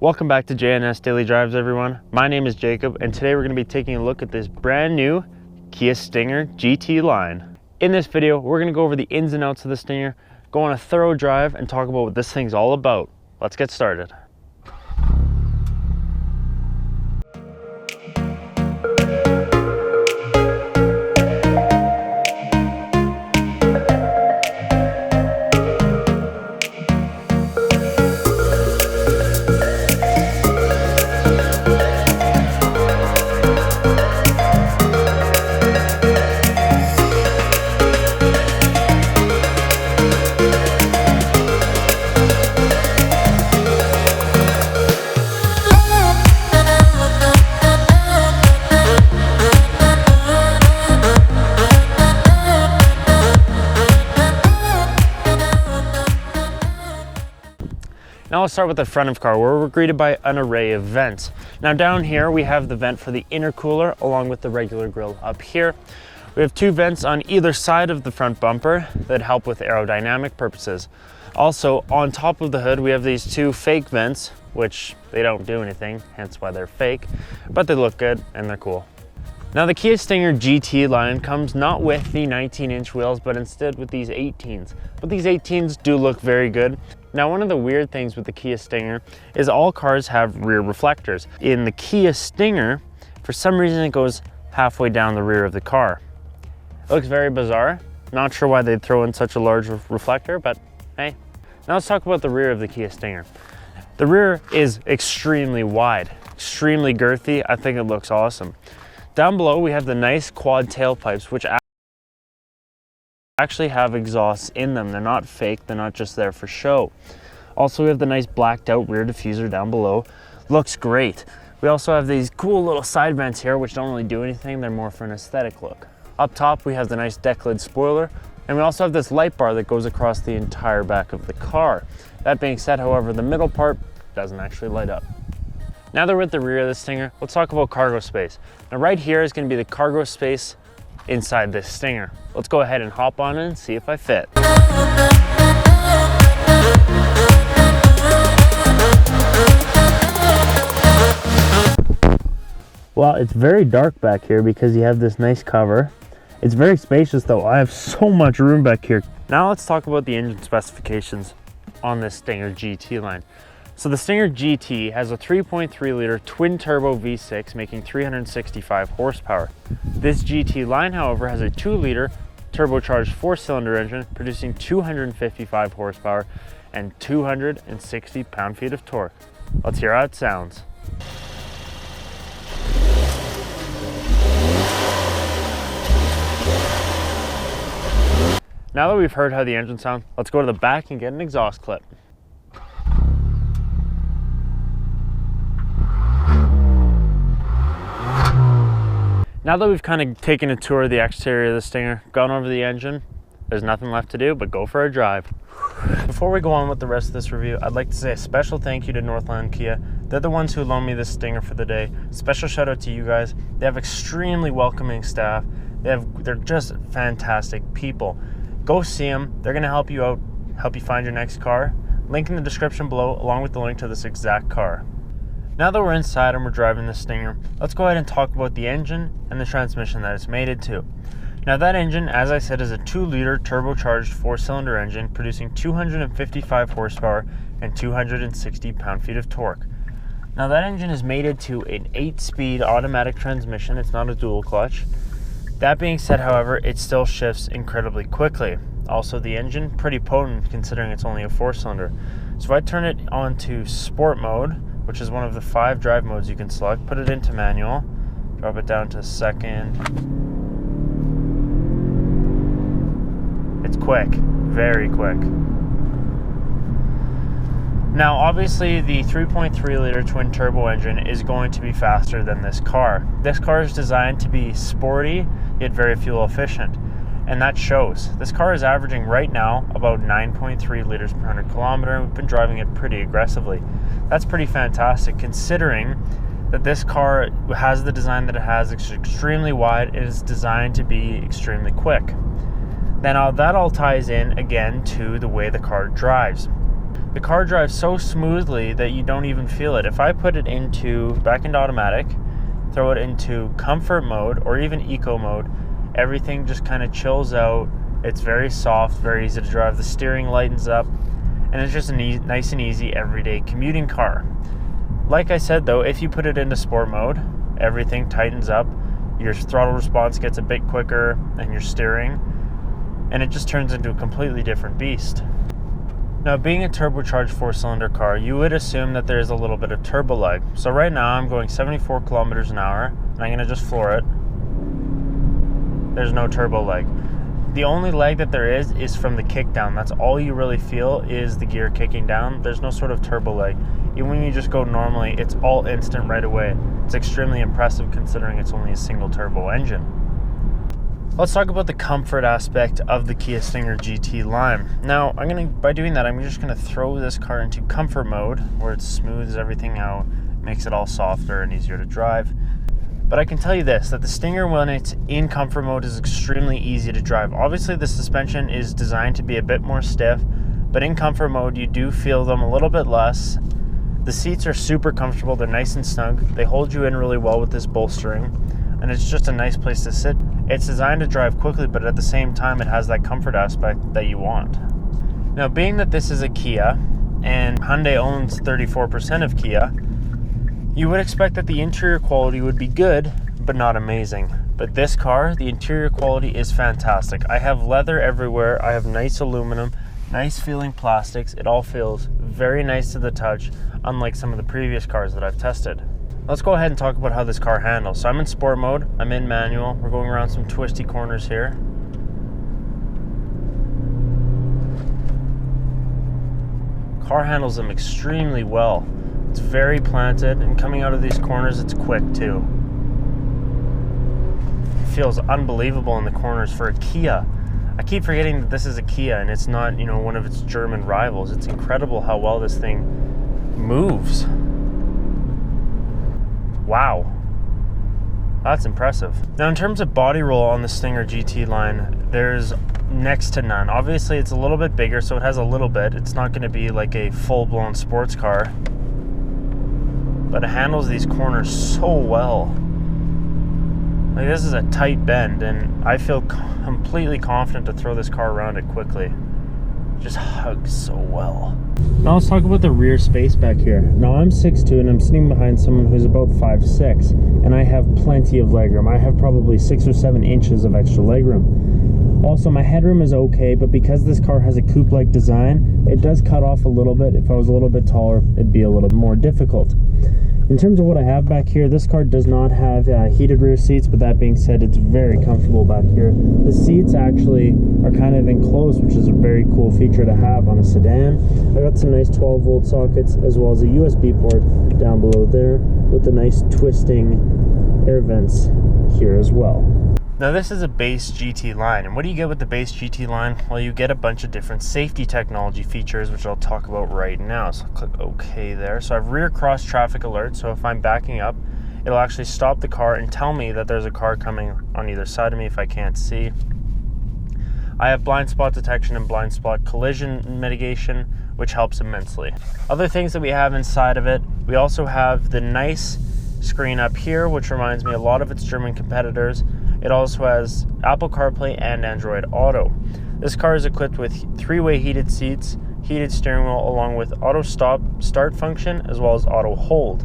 Welcome back to JNS Daily Drives, everyone. My name is Jacob, and today we're going to be taking a look at this brand new Kia Stinger GT line. In this video, we're going to go over the ins and outs of the Stinger, go on a thorough drive, and talk about what this thing's all about. Let's get started. Now let's start with the front of the car, where we're greeted by an array of vents. Now down here we have the vent for the intercooler along with the regular grille up here. We have two vents on either side of the front bumper that help with aerodynamic purposes. Also on top of the hood we have these two fake vents, which they don't do anything, hence why they're fake, but they look good and they're cool. Now the Kia Stinger GT line comes not with the 19-inch wheels, but instead with these 18s. But these 18s do look very good. Now one of the weird things with the Kia Stinger is all cars have rear reflectors. In the Kia Stinger, for some reason it goes halfway down the rear of the car. It looks very bizarre. Not sure why they'd throw in such a large reflector, but hey. Now let's talk about the rear of the Kia Stinger. The rear is extremely wide, extremely girthy. I think it looks awesome. Down below we have the nice quad tailpipes, which actually have exhausts in them. They're not fake, they're not just there for show. Also we have the nice blacked out rear diffuser down below. Looks great. We also have these cool little side vents here, which don't really do anything, they're more for an aesthetic look. Up top we have the nice deck lid spoiler, and we also have this light bar that goes across the entire back of the car. That being said, however, the middle part doesn't actually light up. Now that we're at the rear of the Stinger, let's talk about cargo space. Now right here is going to be the cargo space inside this Stinger. Let's go ahead and hop on it and see if I fit. Well, it's very dark back here because you have this nice cover. It's very spacious though. I have so much room back here. Now let's talk about the engine specifications on this Stinger GT line. So the Stinger GT has a 3.3 liter twin turbo V6 making 365 horsepower. This GT line, however, has a 2 liter turbocharged 4-cylinder engine producing 255 horsepower and 260 pound-feet of torque. Let's hear how it sounds. Now that we've heard how the engine sounds, let's go to the back and get an exhaust clip. Now that we've kind of taken a tour of the exterior of the Stinger, gone over the engine, there's nothing left to do but go for a drive. Before we go on with the rest of this review, I'd like to say a special thank you to Northland Kia. They're the ones who loaned me this Stinger for the day. Special shout out to you guys. They have extremely welcoming staff. They're just fantastic people. Go see them. They're going to help you out, help you find your next car. Link in the description below, along with the link to this exact car. Now that we're inside and we're driving the Stinger, let's go ahead and talk about the engine and the transmission that it's mated to. Now that engine, as I said, is a 2 liter turbocharged 4-cylinder engine producing 255 horsepower and 260 pound-feet of torque. Now that engine is mated to an 8-speed automatic transmission. It's not a dual clutch. That being said, however, it still shifts incredibly quickly. Also, the engine, pretty potent considering it's only a 4-cylinder. So if I turn it on to sport mode, which is one of the 5 drive modes you can select, put it into manual, drop it down to second. It's quick, very quick. Now obviously the 3.3 liter twin turbo engine is going to be faster than this car. This car is designed to be sporty, yet very fuel efficient. And that shows. This car is averaging right now about 9.3 liters per 100 kilometer, and we've been driving it pretty aggressively. That's pretty fantastic considering that this car has the design that it has. It's extremely wide. It is designed to be extremely quick. Then that all ties in again to the way the car drives. The car drives so smoothly that you don't even feel it. If I put it back into automatic, throw it into comfort mode or even eco mode, everything just kind of chills out. It's very soft, very easy to drive. The steering lightens up, and it's just a nice and easy everyday commuting car. Like I said though, if you put it into sport mode, everything tightens up. Your throttle response gets a bit quicker, and your steering, and it just turns into a completely different beast. Now, being a turbocharged 4-cylinder car, you would assume that there's a little bit of turbo lag. So right now I'm going 74 kilometers an hour, and I'm gonna just floor it. There's no turbo lag. The only lag that there is from the kick down. That's all you really feel is the gear kicking down. There's no sort of turbo lag. Even when you just go normally, it's all instant right away. It's extremely impressive considering it's only a single turbo engine. Let's talk about the comfort aspect of the Kia Stinger GT line. Now, by doing that, I'm just gonna throw this car into comfort mode, where it smooths everything out, makes it all softer and easier to drive. But I can tell you this, that the Stinger, when it's in comfort mode, is extremely easy to drive. Obviously, the suspension is designed to be a bit more stiff, but in comfort mode, you do feel them a little bit less. The seats are super comfortable, they're nice and snug. They hold you in really well with this bolstering, and it's just a nice place to sit. It's designed to drive quickly, but at the same time, it has that comfort aspect that you want. Now, being that this is a Kia, and Hyundai owns 34% of Kia, you would expect that the interior quality would be good, but not amazing. But this car, the interior quality is fantastic. I have leather everywhere, I have nice aluminum, nice feeling plastics. It all feels very nice to the touch, unlike some of the previous cars that I've tested. Let's go ahead and talk about how this car handles. So I'm in sport mode, I'm in manual. We're going around some twisty corners here. Car handles them extremely well. It's very planted, and coming out of these corners, it's quick too. It feels unbelievable in the corners for a Kia. I keep forgetting that this is a Kia and it's not, one of its German rivals. It's incredible how well this thing moves. Wow, that's impressive. Now, in terms of body roll on the Stinger GT line, there's next to none. Obviously, it's a little bit bigger, so it has a little bit. It's not gonna be like a full-blown sports car, but it handles these corners so well. Like, this is a tight bend, and I feel completely confident to throw this car around it quickly. It just hugs so well. Now let's talk about the rear space back here. Now I'm 6'2", and I'm sitting behind someone who's about 5'6", and I have plenty of legroom. I have probably 6 or 7 inches of extra legroom. Also, my headroom is okay, but because this car has a coupe-like design, it does cut off a little bit. If I was a little bit taller, it'd be a little more difficult. In terms of what I have back here, this car does not have heated rear seats, but that being said, it's very comfortable back here. The seats actually are kind of enclosed, which is a very cool feature to have on a sedan. I got some nice 12-volt sockets, as well as a USB port down below there, with the nice twisting air vents here as well. Now, this is a base GT line, and what do you get with the base GT line? Well, you get a bunch of different safety technology features, which I'll talk about right now. So I'll click OK there. So I have rear cross traffic alert, so if I'm backing up, it'll actually stop the car and tell me that there's a car coming on either side of me if I can't see. I have blind spot detection and blind spot collision mitigation, which helps immensely. Other things that we have inside of it, we also have the nice screen up here, which reminds me a lot of its German competitors. It also has Apple CarPlay and Android Auto. This car is equipped with 3-way heated seats, heated steering wheel, along with auto start function, as well as auto hold.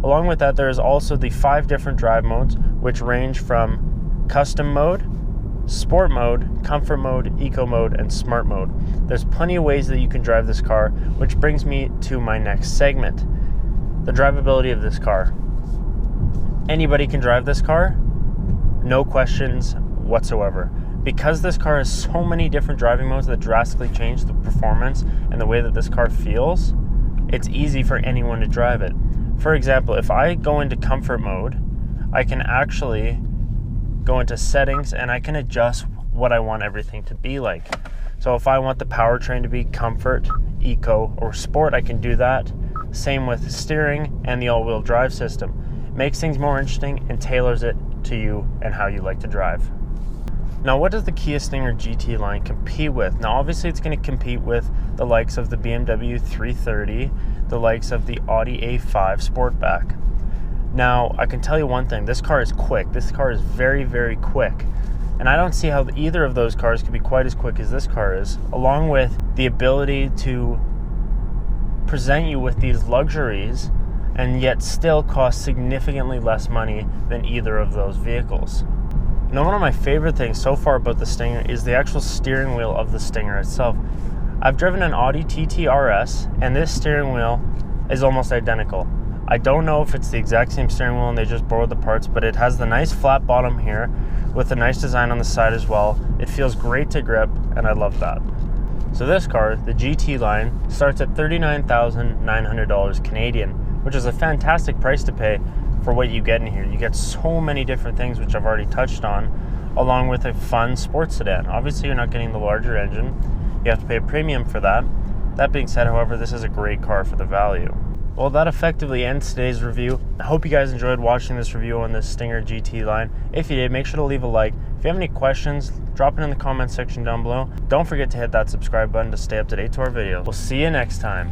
Along with that, there is also the 5 different drive modes, which range from custom mode, sport mode, comfort mode, eco mode, and smart mode. There's plenty of ways that you can drive this car, which brings me to my next segment, the drivability of this car. Anybody can drive this car, no questions whatsoever. Because this car has so many different driving modes that drastically change the performance and the way that this car feels, it's easy for anyone to drive it. For example, if I go into comfort mode, I can actually go into settings and I can adjust what I want everything to be like. So if I want the powertrain to be comfort, eco, or sport, I can do that. Same with steering and the all-wheel drive system. Makes things more interesting and tailors it to you and how you like to drive. Now, what does the Kia Stinger GT line compete with? Now, obviously, it's going to compete with the likes of the BMW 330, the likes of the Audi A5 Sportback. Now, I can tell you one thing, this car is quick. This car is very, very quick. And I don't see how either of those cars could be quite as quick as this car is, along with the ability to present you with these luxuries and yet still cost significantly less money than either of those vehicles. Now, one of my favorite things so far about the Stinger is the actual steering wheel of the Stinger itself. I've driven an Audi TT RS, and this steering wheel is almost identical. I don't know if it's the exact same steering wheel and they just borrowed the parts, but it has the nice flat bottom here with a nice design on the side as well. It feels great to grip, and I love that. So this car, the GT line, starts at $39,900 Canadian, which is a fantastic price to pay for what you get in here. You get so many different things, which I've already touched on, along with a fun sports sedan. Obviously, you're not getting the larger engine. You have to pay a premium for that. That being said, however, this is a great car for the value. Well, that effectively ends today's review. I hope you guys enjoyed watching this review on this Stinger GT line. If you did, make sure to leave a like. If you have any questions, drop it in the comment section down below. Don't forget to hit that subscribe button to stay up to date to our videos. We'll see you next time.